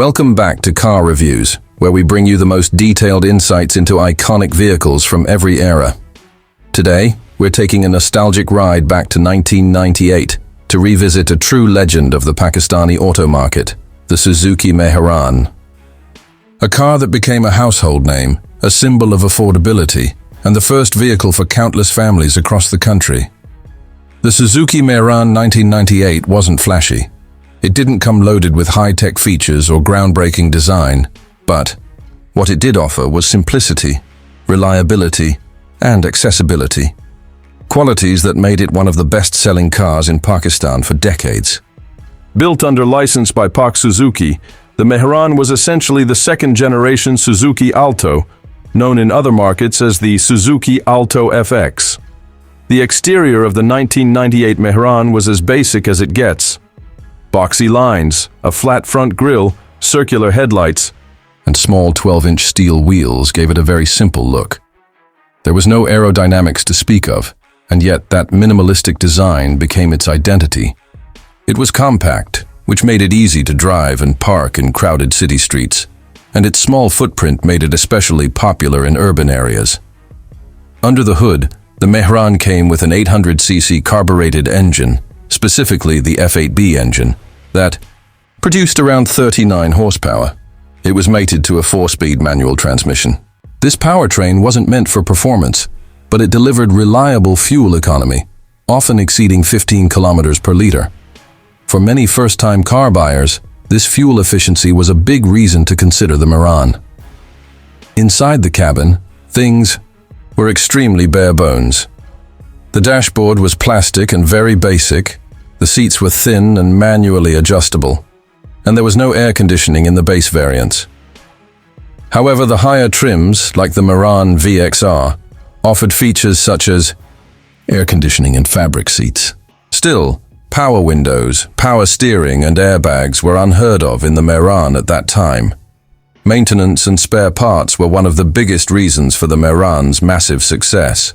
Welcome back to Car Reviews, where we bring you the most detailed insights into iconic vehicles from every era. Today, we're taking a nostalgic ride back to 1998 to revisit a true legend of the Pakistani auto market, the Suzuki Mehran. A car that became a household name, a symbol of affordability, and the first vehicle for countless families across the country. The Suzuki Mehran 1998 wasn't flashy. It didn't come loaded with high-tech features or groundbreaking design, but what it did offer was simplicity, reliability, and accessibility. Qualities that made it one of the best-selling cars in Pakistan for decades. Built under license by Pak Suzuki, the Mehran was essentially the second-generation Suzuki Alto, known in other markets as the Suzuki Alto FX. The exterior of the 1998 Mehran was as basic as it gets. Boxy lines, a flat front grille, circular headlights, and small 12-inch steel wheels gave it a very simple look. There was no aerodynamics to speak of, and yet that minimalistic design became its identity. It was compact, which made it easy to drive and park in crowded city streets, and its small footprint made it especially popular in urban areas. Under the hood, the Mehran came with an 800cc carbureted engine, specifically the F8B engine, that produced around 39 horsepower. It was mated to a 4-speed manual transmission. This powertrain wasn't meant for performance, but it delivered reliable fuel economy, often exceeding 15 kilometers per liter. For many first-time car buyers, this fuel efficiency was a big reason to consider the Mehran. Inside the cabin, things were extremely bare bones. The dashboard was plastic and very basic, the seats were thin and manually adjustable, and there was no air conditioning in the base variants. However, the higher trims, like the Mehran VXR, offered features such as air conditioning and fabric seats. Still, power windows, power steering, and airbags were unheard of in the Mehran at that time. Maintenance and spare parts were one of the biggest reasons for the Mehran's massive success.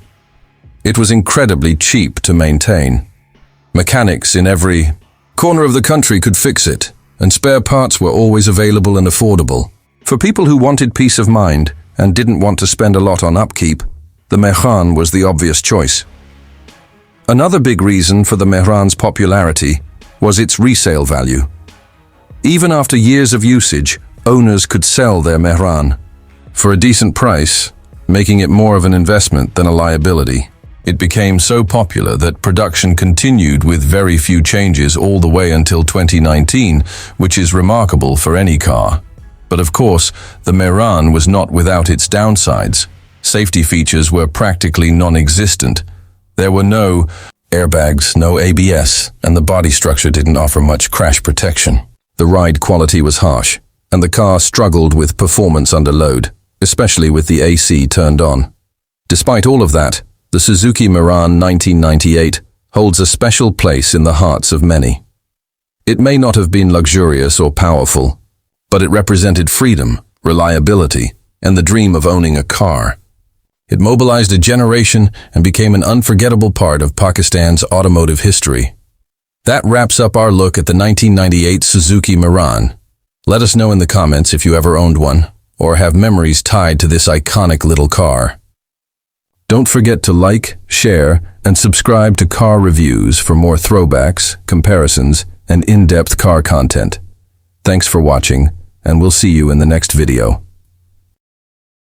It was incredibly cheap to maintain. Mechanics in every corner of the country could fix it, and spare parts were always available and affordable. For people who wanted peace of mind and didn't want to spend a lot on upkeep, the Mehran was the obvious choice. Another big reason for the Mehran's popularity was its resale value. Even after years of usage, owners could sell their Mehran for a decent price, making it more of an investment than a liability. It became so popular that production continued with very few changes all the way until 2019, which is remarkable for any car. But of course, the Mehran was not without its downsides. Safety features were practically non-existent. There were no airbags, no ABS, and the body structure didn't offer much crash protection. The ride quality was harsh, and the car struggled with performance under load, especially with the AC turned on. Despite all of that, the Suzuki Mehran 1998 holds a special place in the hearts of many. It may not have been luxurious or powerful, but it represented freedom, reliability, and the dream of owning a car. It mobilized a generation and became an unforgettable part of Pakistan's automotive history. That wraps up our look at the 1998 Suzuki Mehran. Let us know in the comments if you ever owned one, or have memories tied to this iconic little car. Don't forget to like, share, and subscribe to Car Reviews for more throwbacks, comparisons, and in-depth car content. Thanks for watching, and we'll see you in the next video.